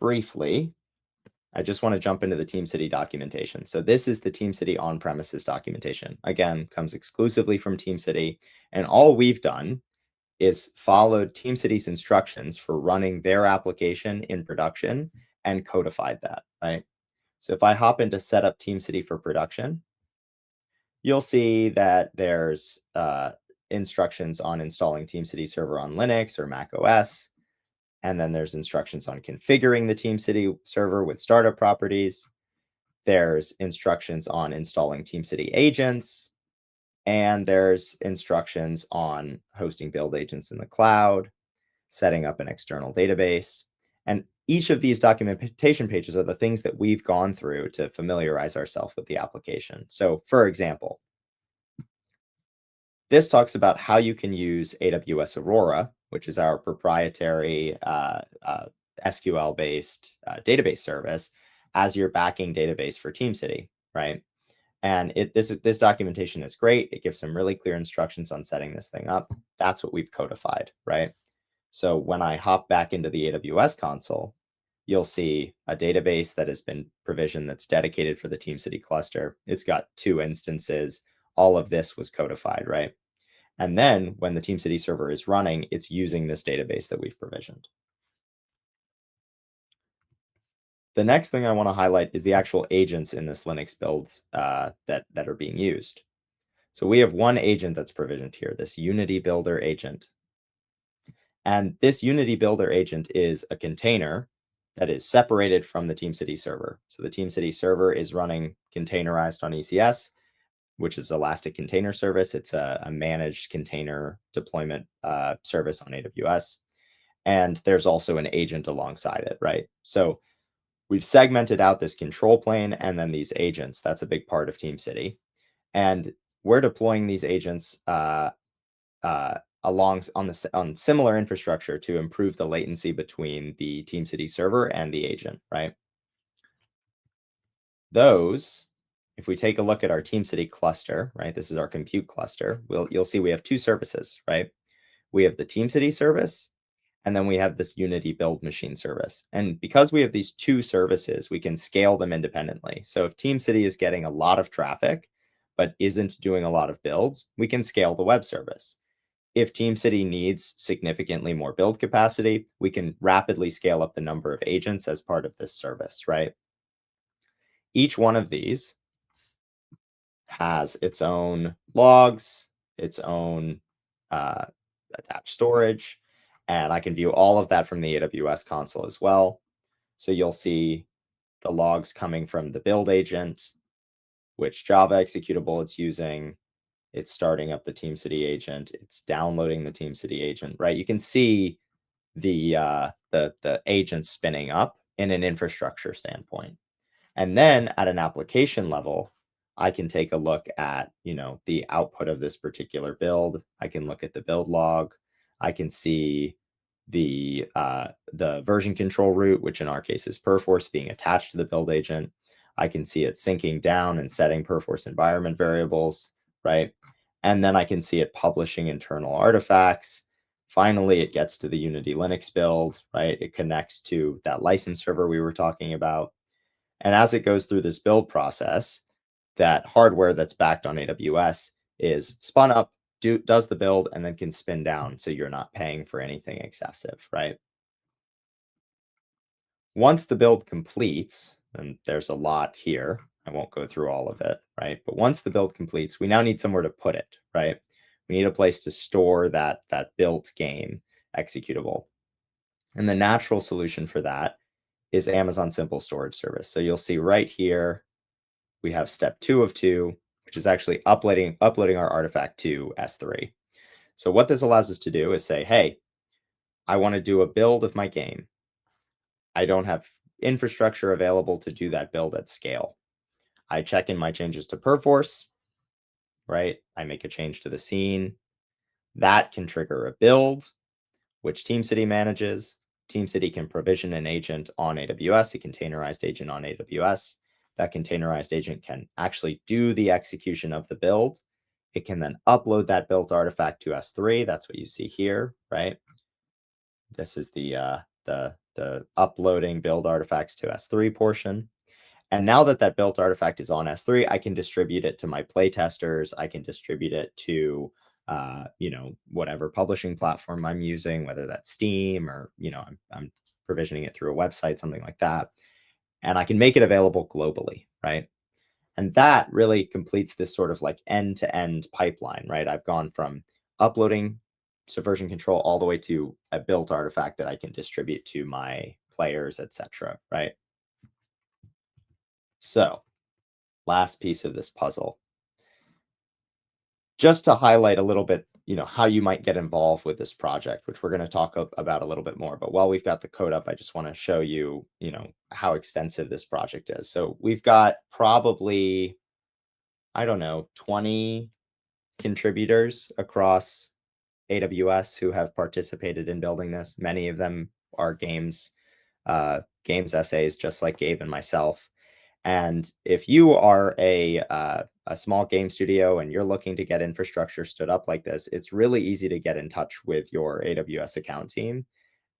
briefly, I just want to jump into the TeamCity documentation. So this is the TeamCity on-premises documentation. Again, comes exclusively from TeamCity, and all we've done is followed TeamCity's instructions for running their application in production and codified that, right? So if I hop into setup TeamCity for production, you'll see that there's instructions on installing TeamCity server on Linux or Mac OS. And then there's instructions on configuring the TeamCity server with startup properties. There's instructions on installing TeamCity agents. And there's instructions on hosting build agents in the cloud, setting up an external database. And each of these documentation pages are the things that we've gone through to familiarize ourselves with the application. So for example, this talks about how you can use AWS Aurora, which is our proprietary SQL-based database service, as your backing database for TeamCity, right? And this documentation is great. It gives some really clear instructions on setting this thing up. That's what we've codified, right? So when I hop back into the AWS console, you'll see a database that has been provisioned that's dedicated for the TeamCity cluster. It's got 2 instances. all of this was codified, right? And then when the TeamCity server is running, it's using this database that we've provisioned. The next thing I want to highlight is the actual agents in this Linux build that are being used. So we have one agent that's provisioned here, this Unity Builder agent. And this Unity Builder agent is a container that is separated from the TeamCity server. So the TeamCity server is running containerized on ECS, which is Elastic Container Service. It's a managed container deployment service on AWS. And there's also an agent alongside it, right? So we've segmented out this control plane and then these agents. That's a big part of TeamCity. And we're deploying these agents on similar infrastructure to improve the latency between the TeamCity server and the agent, right? Those, if we take a look at our TeamCity cluster, right? This is our compute cluster. You'll see we have two services, right? We have the TeamCity service, and then we have this Unity build machine service. And because we have these two services, we can scale them independently. So if TeamCity is getting a lot of traffic, but isn't doing a lot of builds, we can scale the web service. If TeamCity needs significantly more build capacity, we can rapidly scale up the number of agents as part of this service, right? Each one of these has its own logs, its own attached storage, and I can view all of that from the AWS console as well. So you'll see the logs coming from the build agent, which Java executable it's using. It's starting up the TeamCity agent. It's downloading the TeamCity agent, right? You can see the agent spinning up in an infrastructure standpoint. And then at an application level, I can take a look at, the output of this particular build. I can look at the build log. I can see the version control route, which in our case is Perforce, being attached to the build agent. I can see it syncing down and setting Perforce environment variables, right? And then I can see it publishing internal artifacts. Finally, it gets to the Unity Linux build, right? It connects to that license server we were talking about. And as it goes through this build process, that hardware that's backed on AWS is spun up, does the build, and then can spin down. So you're not paying for anything excessive, right? Once the build completes, and there's a lot here, I won't go through all of it, right? But once the build completes, we now need somewhere to put it, right? We need a place to store that built game executable. And the natural solution for that is Amazon Simple Storage Service. So you'll see right here, we have step 2 of 2, which is actually uploading our artifact to S3. So what this allows us to do is say, hey, I want to do a build of my game. I don't have infrastructure available to do that build at scale. I check in my changes to Perforce, right? I make a change to the scene. That can trigger a build, which TeamCity manages. TeamCity can provision an agent on AWS, a containerized agent on AWS. That containerized agent can actually do the execution of the build. It can then upload that built artifact to S3. That's what you see here, right? This is the uploading build artifacts to S3 portion. And now that that built artifact is on S3, I can distribute it to my playtesters. I can distribute it to whatever publishing platform I'm using, whether that's Steam or I'm provisioning it through a website, something like that. And I can make it available globally, right? And that really completes this sort of like end-to-end pipeline, right? I've gone from uploading subversion control all the way to a built artifact that I can distribute to my players, etc., right? So, last piece of this puzzle, just to highlight a little bit, how you might get involved with this project, which we're going to talk about a little bit more. But while we've got the code up, I just want to show you, how extensive this project is. So we've got probably, I don't know, 20 contributors across AWS who have participated in building this. Many of them are games essays, just like Gabe and myself. And if you are a small game studio and you're looking to get infrastructure stood up like this, it's really easy to get in touch with your AWS account team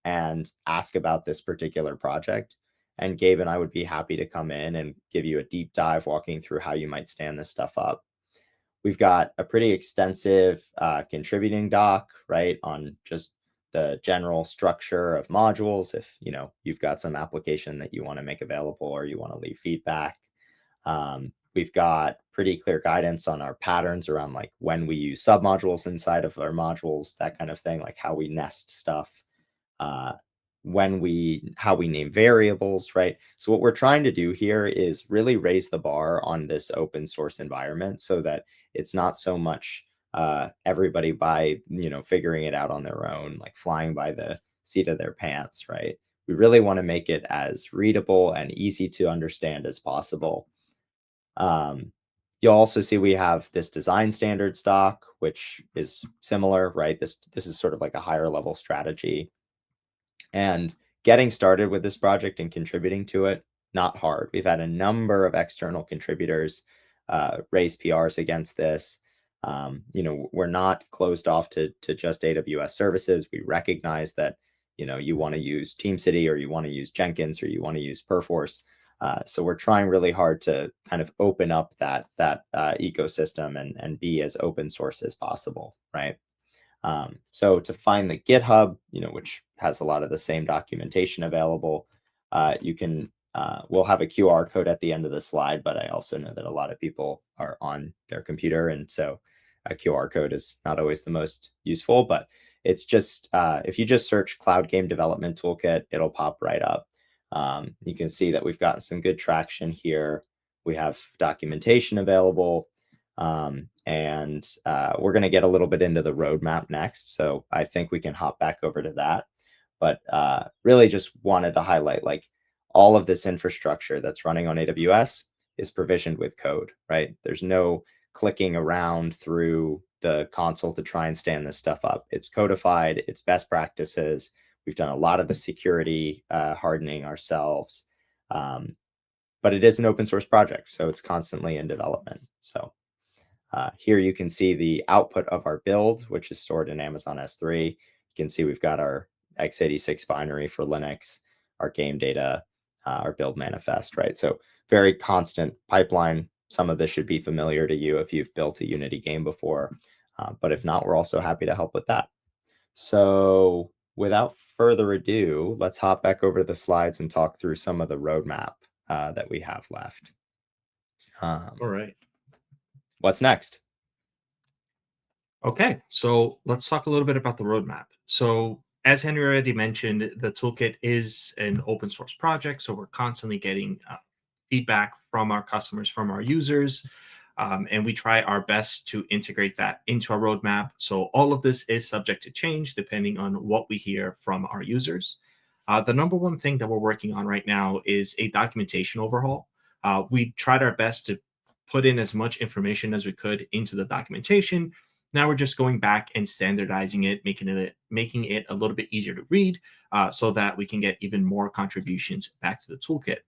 and ask about this particular project. And Gabe and I would be happy to come in and give you a deep dive walking through how you might stand this stuff up. We've got a pretty extensive contributing doc, right, on just the general structure of modules. If you've got some application that you want to make available or you want to leave feedback. We've got pretty clear guidance on our patterns around like when we use submodules inside of our modules, that kind of thing, like how we nest stuff, uh, how we name variables, right? So what we're trying to do here is really raise the bar on this open source environment so that it's not so much everybody figuring it out on their own, like flying by the seat of their pants, right? We really want to make it as readable and easy to understand as possible. You'll also see we have this design standard stock, which is similar, right? This is sort of like a higher level strategy. And getting started with this project and contributing to it, not hard. We've had a number of external contributors raise PRs against this. We're not closed off to just AWS services. We recognize that, you want to use TeamCity or you want to use Jenkins or you want to use Perforce. So we're trying really hard to kind of open up that ecosystem and be as open source as possible, right? So to find the GitHub, which has a lot of the same documentation available, we'll have a QR code at the end of the slide, but I also know that a lot of people are on their computer, and so a QR code is not always the most useful, but it's just, if you just search Cloud Game Development Toolkit, it'll pop right up. You can see that we've gotten some good traction here. We have documentation available. And we're going to get a little bit into the roadmap next. So I think we can hop back over to that. But really just wanted to highlight like all of this infrastructure that's running on AWS is provisioned with code, right? There's no clicking around through the console to try and stand this stuff up. It's codified, it's best practices. We've done a lot of the security hardening ourselves. But it is an open source project, so it's constantly in development. So here you can see the output of our build, which is stored in Amazon S3. You can see we've got our x86 binary for Linux, our game data, our build manifest, right? So very constant pipeline. Some of this should be familiar to you if you've built a Unity game before, but if not, we're also happy to help with that. So without further ado, let's hop back over to the slides and talk through some of the roadmap that we have left. All right. What's next? Okay, so let's talk a little bit about the roadmap. So as Henry already mentioned, the toolkit is an open source project, so we're constantly getting feedback from our customers, from our users, and we try our best to integrate that into our roadmap. So all of this is subject to change depending on what we hear from our users. The number one thing that we're working on right now is a documentation overhaul. We tried our best to put in as much information as we could into the documentation. Now we're just going back and standardizing it, making it a little bit easier to read, so that we can get even more contributions back to the toolkit.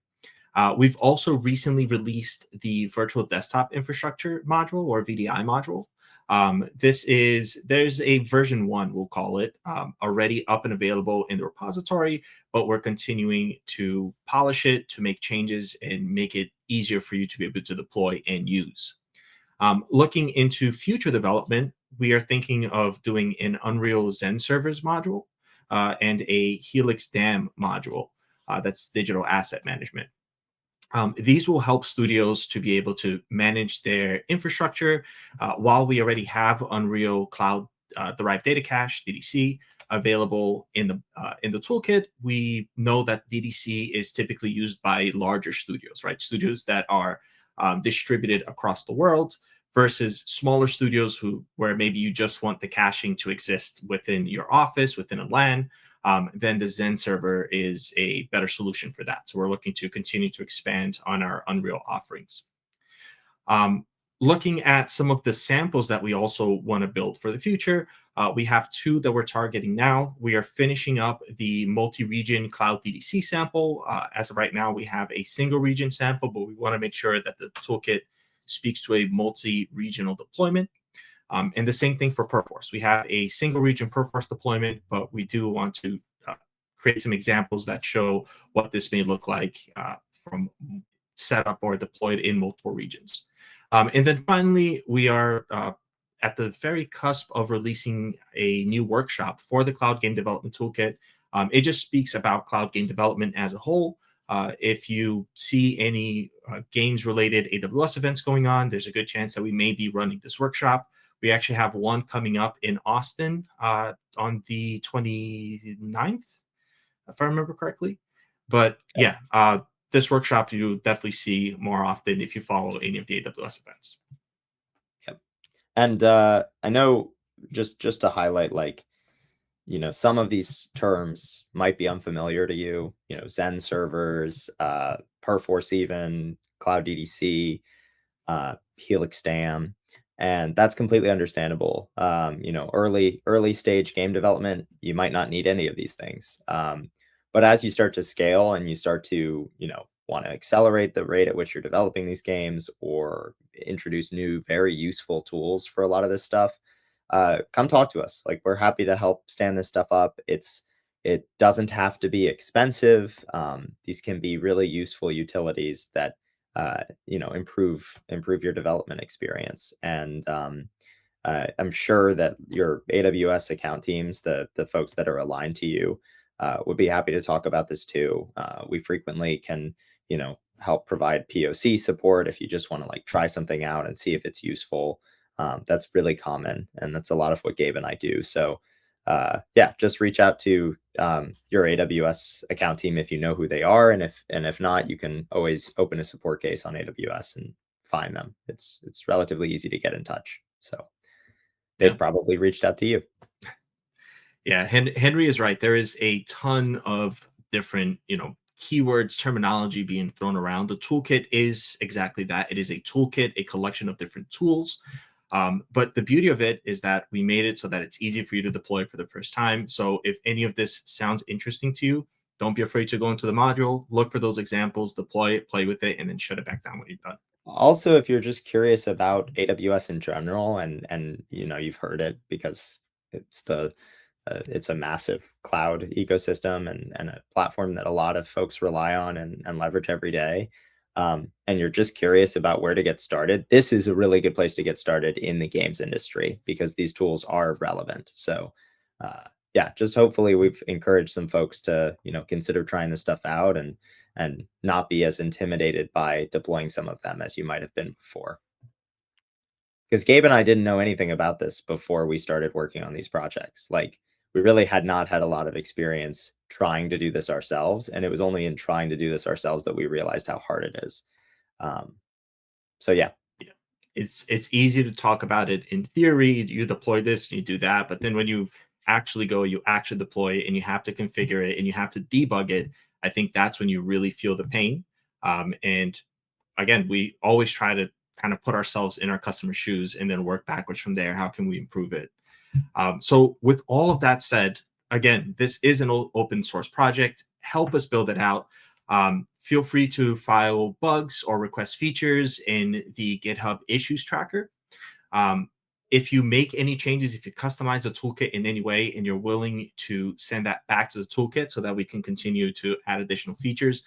We've also recently released the virtual desktop infrastructure module, or VDI module. There's a version 1, we'll call it, already up and available in the repository, but we're continuing to polish it to make changes and make it easier for you to be able to deploy and use. Looking into future development, we are thinking of doing an Unreal Zen servers module and a Helix DAM module. That's digital asset management. These will help studios to be able to manage their infrastructure while we already have Unreal Cloud Derived Data Cache (DDC) available in the toolkit. We know that DDC is typically used by larger studios, right? Studios that are distributed across the world versus smaller studios where maybe you just want the caching to exist within your office, within a LAN. Then the Zen server is a better solution for that. So we're looking to continue to expand on our Unreal offerings. Looking at some of the samples that we also want to build for the future, we have 2 that we're targeting now. We are finishing up the multi-region Cloud DDC sample. As of right now, we have a single region sample, but we want to make sure that the toolkit speaks to a multi-regional deployment. And the same thing for Perforce. We have a single region Perforce deployment, but we do want to create some examples that show what this may look like from set up or deployed in multiple regions. And then finally, we are at the very cusp of releasing a new workshop for the Cloud Game Development Toolkit. It just speaks about cloud game development as a whole. If you see any games related AWS events going on, there's a good chance that we may be running this workshop. We actually have one coming up in Austin on the 29th, if I remember correctly. But yeah, this workshop you'll definitely see more often if you follow any of the AWS events. Yep. And I know just to highlight, like, some of these terms might be unfamiliar to you, Zen servers, Perforce, even Cloud DDC, Helix Dam, and that's completely understandable. Early stage game development, you might not need any of these things. But as you start to scale and you start to, want to accelerate the rate at which you're developing these games or introduce new, very useful tools for a lot of this stuff, come talk to us. Like, we're happy to help stand this stuff up. It doesn't have to be expensive. These can be really useful utilities that improve your development experience. And I'm sure that your AWS account teams, the folks that are aligned to you, would be happy to talk about this too. We frequently can, help provide POC support if you just want to like try something out and see if it's useful. That's really common, and that's a lot of what Gabe and I do. So yeah, just reach out to your AWS account team if you know who they are, and if not, you can always open a support case on AWS and find them. It's relatively easy to get in touch. So they've probably reached out to you. Yeah, Henry is right. There is a ton of different, keywords, terminology being thrown around. The toolkit is exactly that. It is a toolkit, a collection of different tools. But the beauty of it is that we made it so that it's easy for you to deploy for the first time. So if any of this sounds interesting to you, don't be afraid to go into the module, look for those examples, deploy it, play with it, and then shut it back down when you're done. Also, if you're just curious about AWS in general, and you've heard it because it's it's a massive cloud ecosystem and a platform that a lot of folks rely on and leverage every day. And you're just curious about where to get started, this is a really good place to get started in the games industry because these tools are relevant. So yeah, just hopefully we've encouraged some folks to, consider trying this stuff out and not be as intimidated by deploying some of them as you might have been before. Because Gabe and I didn't know anything about this before we started working on these projects. Like, we really had not had a lot of experience trying to do this ourselves. And it was only in trying to do this ourselves that we realized how hard it is. So yeah. It's easy to talk about it in theory. You deploy this, you do that, but then when you actually go, you actually deploy it, and you have to configure it, and you have to debug it. I think that's when you really feel the pain. And again, we always try to kind of put ourselves in our customer's shoes and then work backwards from there. How can we improve it? So with all of that said, again, this is an open source project. Help us build it out. Feel free to file bugs or request features in the GitHub issues tracker. If you make any changes, if you customize the toolkit in any way and you're willing to send that back to the toolkit so that we can continue to add additional features,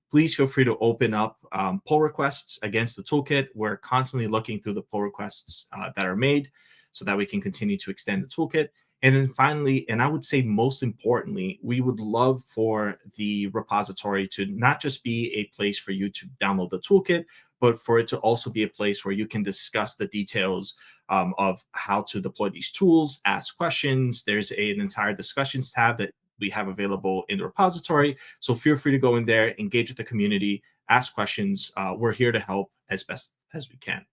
please feel free to open up pull requests against the toolkit. We're constantly looking through the pull requests that are made so that we can continue to extend the toolkit. And then finally, and I would say most importantly, we would love for the repository to not just be a place for you to download the toolkit, but for it to also be a place where you can discuss the details of how to deploy these tools, ask questions. There's an entire discussions tab that we have available in the repository. So feel free to go in there, engage with the community, ask questions. We're here to help as best as we can.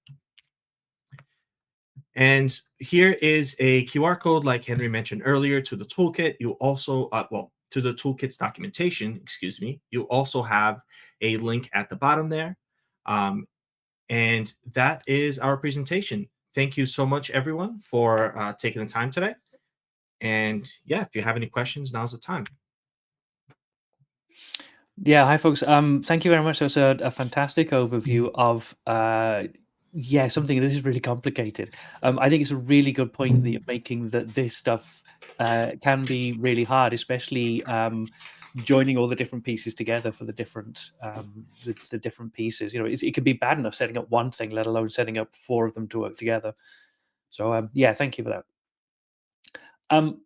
And here is a QR code, like Henry mentioned earlier, to the toolkit. You also, to the toolkit's documentation, excuse me. You also have a link at the bottom there. And that is our presentation. Thank you so much, everyone, for taking the time today. And yeah, if you have any questions, now's the time. Yeah, hi folks. Thank you very much. That was a fantastic overview of something that is really complicated. I think it's a really good point that you're making, that this stuff can be really hard, especially joining all the different pieces together for the different the different pieces. It can be bad enough setting up one thing, let alone setting up 4 of them to work together. So yeah, thank you for that.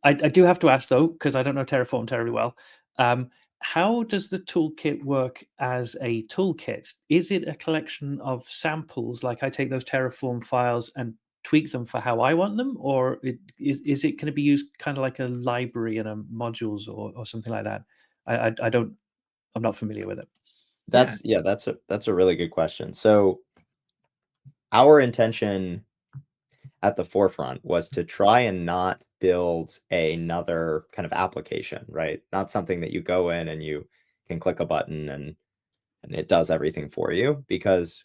I do have to ask though, because I don't know Terraform terribly well. How does the toolkit work as a toolkit? Is it a collection of samples, like I take those Terraform files and tweak them for how I want them, or can it be used kind of like a library and a modules or something like that? I'm not familiar with it. That's a really good question. So our intention at the forefront was to try and not build another kind of application, right? Not something that you go in and you can click a button and it does everything for you, because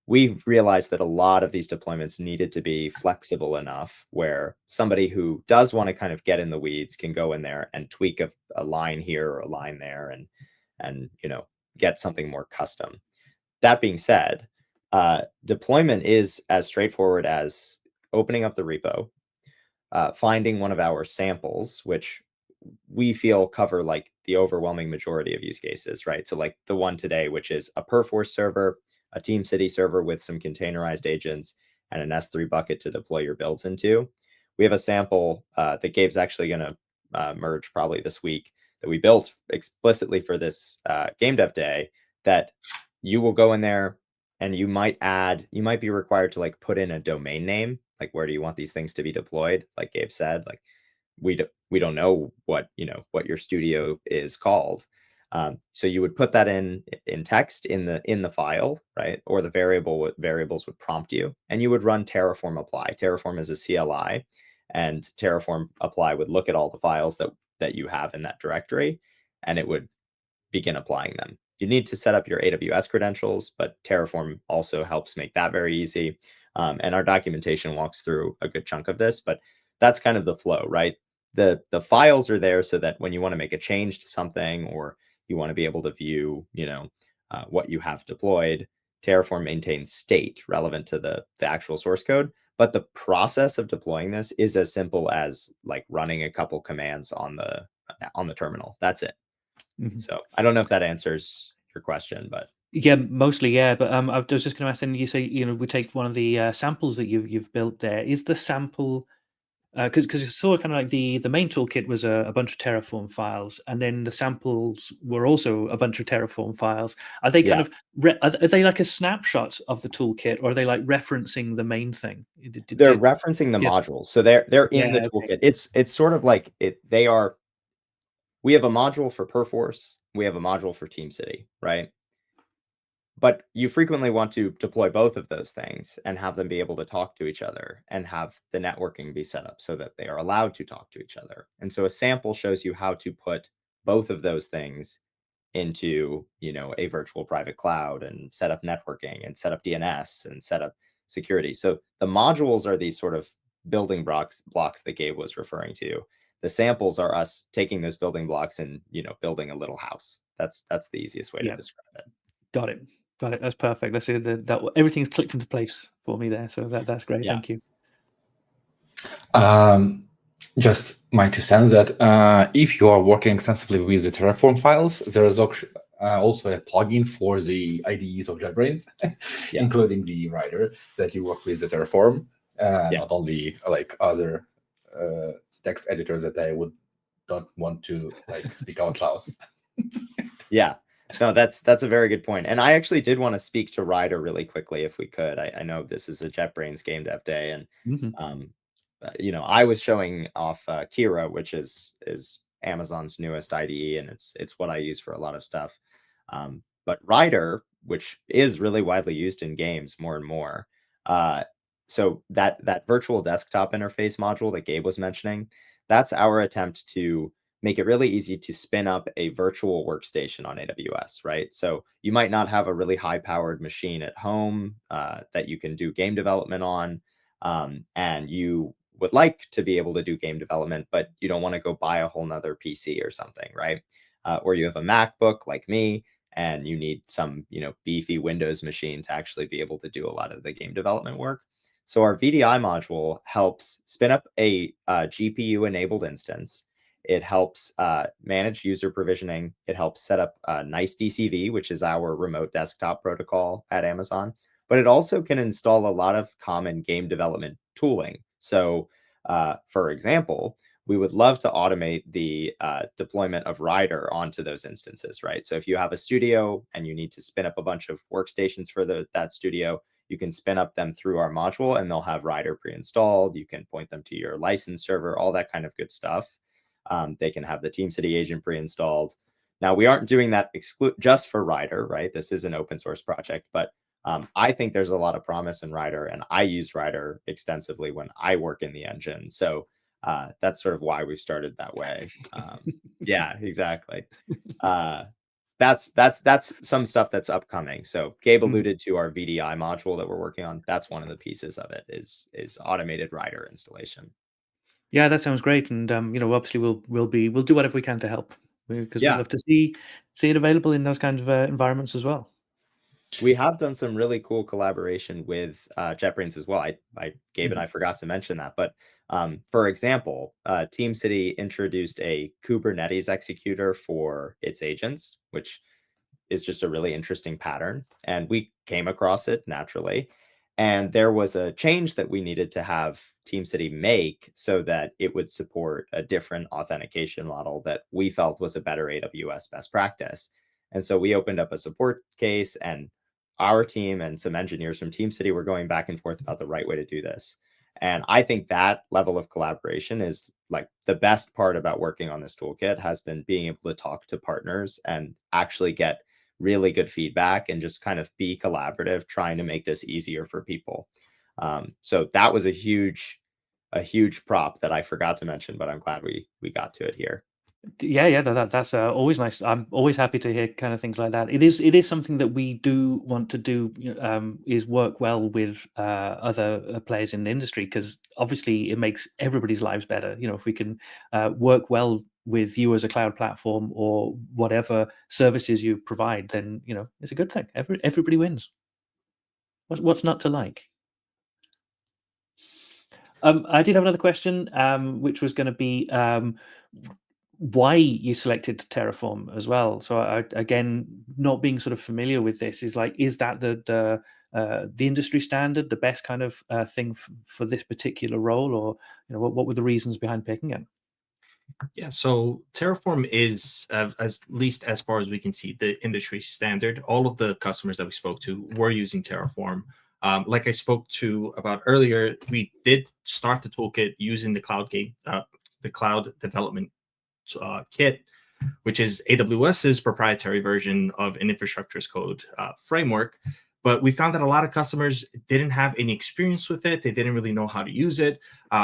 we realized that a lot of these deployments needed to be flexible enough where somebody who does want to kind of get in the weeds can go in there and tweak a line here or a line there and get something more custom. That being said, deployment is as straightforward as opening up the repo, finding one of our samples, which we feel cover like the overwhelming majority of use cases, right? So like the one today, which is a Perforce server, a TeamCity server with some containerized agents, and an S3 bucket to deploy your builds into. We have a sample that Gabe's actually going to merge probably this week, that we built explicitly for this game dev day, that you will go in there and you might be required to like put in a domain name, like where do you want these things to be deployed? Like Gabe said, like we don't know what your studio is called. So you would put that in text in the file, right? Or the variables would prompt you, and you would run Terraform apply. Terraform is a CLI, and Terraform apply would look at all the files that you have in that directory, and it would begin applying them. You need to set up your AWS credentials, but Terraform also helps make that very easy. And our documentation walks through a good chunk of this, but that's kind of the flow, right? The files are there so that when you want to make a change to something, or you want to be able to view, what you have deployed, Terraform maintains state relevant to the actual source code. But the process of deploying this is as simple as like running a couple commands on the terminal. That's it. Mhm. So I don't know if that answers your question, but Yeah, mostly, yeah. But I was just going to ask, then you say, we take one of the samples that you've built there. Is the sample, because you saw kind of like the main toolkit was a bunch of Terraform files, and then the samples were also a bunch of Terraform files. Are they kind yeah, of are they like a snapshot of the toolkit, or are they like referencing the main thing? they're referencing the yeah, modules. So they're in the yeah, okay, toolkit. It's sort of like we have a module for Perforce, we have a module for TeamCity, right? But you frequently want to deploy both of those things and have them be able to talk to each other and have the networking be set up so that they are allowed to talk to each other. And so a sample shows you how to put both of those things into, a virtual private cloud and set up networking and set up DNS and set up security. So the modules are these sort of building blocks that Gabe was referring to. The samples are us taking those building blocks and, building a little house. That's the easiest way to yeah, describe it. got it, That's perfect. That's it. That everything's clicked into place for me there. So that's great. Yeah. Thank you. Just my 2 cents that if you are working extensively with the Terraform files, there is also a plugin for the IDEs of JetBrains, including the writer that you work with the Terraform, not only like other text editors that I don't want to like speak out loud. Yeah. No, that's a very good point. And I actually did want to speak to Rider really quickly if we could. I know this is a JetBrains game dev day, and I was showing off Kira, which is Amazon's newest IDE, and it's what I use for a lot of stuff. But Rider, which is really widely used in games more and more, so that virtual desktop interface module that Gabe was mentioning, that's our attempt to make it really easy to spin up a virtual workstation on AWS, right? So you might not have a really high-powered machine at home that you can do game development on, and you would like to be able to do game development, but you don't want to go buy a whole nother PC or something, right? Or you have a MacBook like me, and you need some, beefy Windows machine to actually be able to do a lot of the game development work. So our VDI module helps spin up a GPU-enabled instance It helps manage user provisioning. It helps set up nice DCV, which is our remote desktop protocol at Amazon. But it also can install a lot of common game development tooling. So, for example, we would love to automate the deployment of Rider onto those instances, right? So if you have a studio and you need to spin up a bunch of workstations for that studio, you can spin up them through our module and they'll have Rider pre-installed. You can point them to your license server, all that kind of good stuff. They can have the TeamCity agent pre-installed. Now, we aren't doing that just for Rider, right? This is an open source project, but I think there's a lot of promise in Rider, and I use Rider extensively when I work in the engine. So that's sort of why we started that way. Yeah, exactly. That's some stuff that's upcoming. So Gabe alluded to our VDI module that we're working on. That's one of the pieces of it is automated Rider installation. Yeah, that sounds great, and obviously we'll do whatever we can to help, because we'd love to see it available in those kind of environments as well. We have done some really cool collaboration with JetBrains as well. Gabe and I forgot to mention that, but for example, TeamCity introduced a Kubernetes executor for its agents, which is just a really interesting pattern, and we came across it naturally. And there was a change that we needed to have TeamCity make so that it would support a different authentication model that we felt was a better AWS best practice. And so we opened up a support case, and our team and some engineers from TeamCity were going back and forth about the right way to do this. And I think that level of collaboration is like the best part about working on this toolkit has been being able to talk to partners and actually get really good feedback and just kind of be collaborative, trying to make this easier for people. So that was a huge prop that I forgot to mention, but I'm glad we got to it here. Yeah, that's always nice. I'm always happy to hear kind of things like that. It is something that we do want to do, is work well with other players in the industry, because obviously it makes everybody's lives better. If we can work well with you as a cloud platform or whatever services you provide, then it's a good thing. Everybody wins. What's not to like? I did have another question, which was going to be why you selected Terraform as well. So again, not being sort of familiar with this, is that the industry standard, the best kind of thing for this particular role, or what were the reasons behind picking it? Yeah, so Terraform is, as least as far as we can see, the industry standard. All of the customers that we spoke to were using Terraform. Like I spoke to about earlier, we did start the toolkit using the Cloud Development Kit, which is AWS's proprietary version of an infrastructure as code framework. But we found that a lot of customers didn't have any experience with it. They didn't really know how to use it.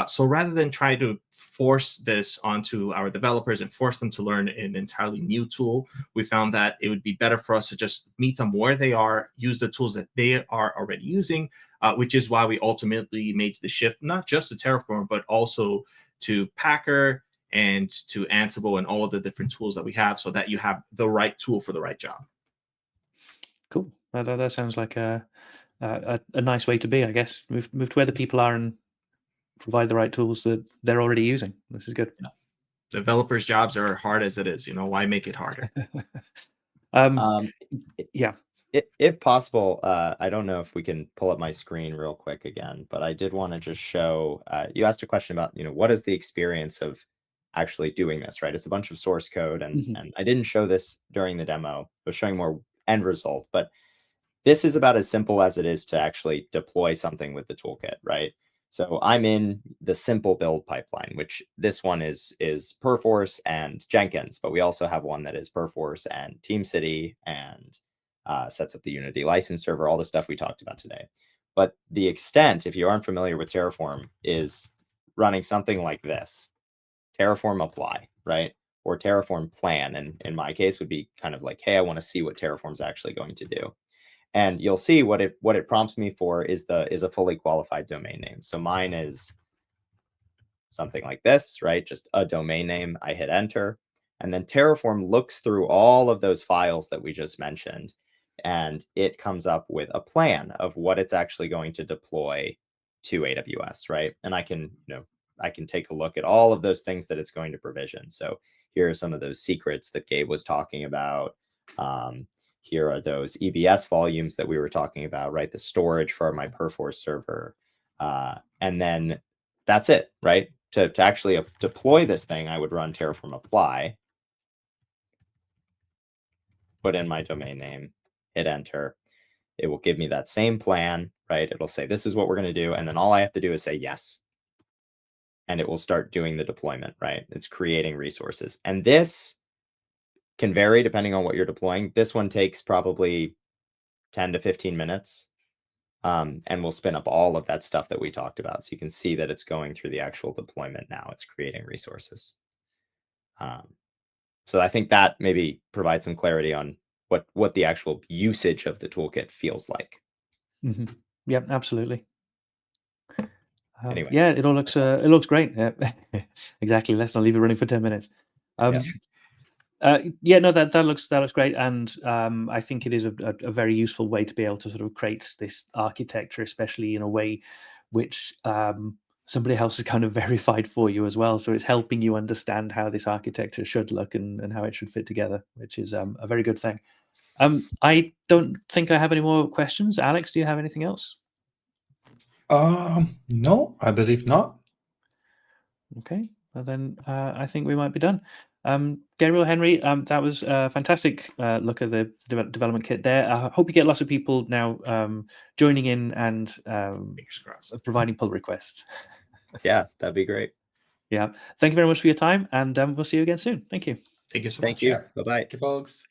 So rather than try to force this onto our developers and force them to learn an entirely new tool, we found that it would be better for us to just meet them where they are, use the tools that they are already using, which is why we ultimately made the shift, not just to Terraform, but also to Packer and to Ansible and all of the different tools that we have, so that you have the right tool for the right job. Cool. That sounds like a nice way to be, I guess. Move to where the people are and provide the right tools that they're already using. This is good. Yeah. Developers' jobs are hard as it is. Why make it harder? Yeah. If possible, I don't know if we can pull up my screen real quick again, but I did want to just show, you asked a question about, what is the experience of actually doing this, right? It's a bunch of source code, and I didn't show this during the demo. I was showing more end result, but this is about as simple as it is to actually deploy something with the toolkit, right? So I'm in the simple build pipeline, which this one is Perforce and Jenkins, but we also have one that is Perforce and TeamCity and sets up the Unity license server, all the stuff we talked about today. But the extent, if you aren't familiar with Terraform, is running something like this: Terraform apply, right? Or Terraform plan. And in my case would be kind of like, hey, I want to see what Terraform's actually going to do. And you'll see what it prompts me for is a fully qualified domain name. So mine is something like this, right? Just a domain name. I hit enter, and then Terraform looks through all of those files that we just mentioned, and it comes up with a plan of what it's actually going to deploy to AWS, right? And I can, I can take a look at all of those things that it's going to provision. So here are some of those secrets that Gabe was talking about. Here are those EBS volumes that we were talking about, right? The storage for my Perforce server. And then that's it, right? To actually deploy this thing, I would run Terraform apply, put in my domain name, hit enter. It will give me that same plan, right? It'll say, this is what we're going to do. And then all I have to do is say yes. And it will start doing the deployment, right? It's creating resources. And this can vary depending on what you're deploying. This one takes probably 10 to 15 minutes. And we'll spin up all of that stuff that we talked about. So you can see that it's going through the actual deployment now. It's creating resources. So I think that maybe provides some clarity on what the actual usage of the toolkit feels like. Mm-hmm. Yep, absolutely. Anyway. Yeah, it looks great. Yeah. Exactly. Let's not leave it running for 10 minutes. Yeah, no, that looks great, and I think it is a very useful way to be able to sort of create this architecture, especially in a way which somebody else has kind of verified for you as well. So it's helping you understand how this architecture should look and how it should fit together, which is a very good thing. I don't think I have any more questions. Alex, do you have anything else? No, I believe not. Okay, well then I think we might be done. Gabriel, Henry, that was a fantastic look at the development kit there. I hope you get lots of people now joining in and providing pull requests. Yeah, that'd be great. Yeah, thank you very much for your time, and we'll see you again soon. Thank you. Thank you so much. Thank you. Bye-bye. Thank you, folks.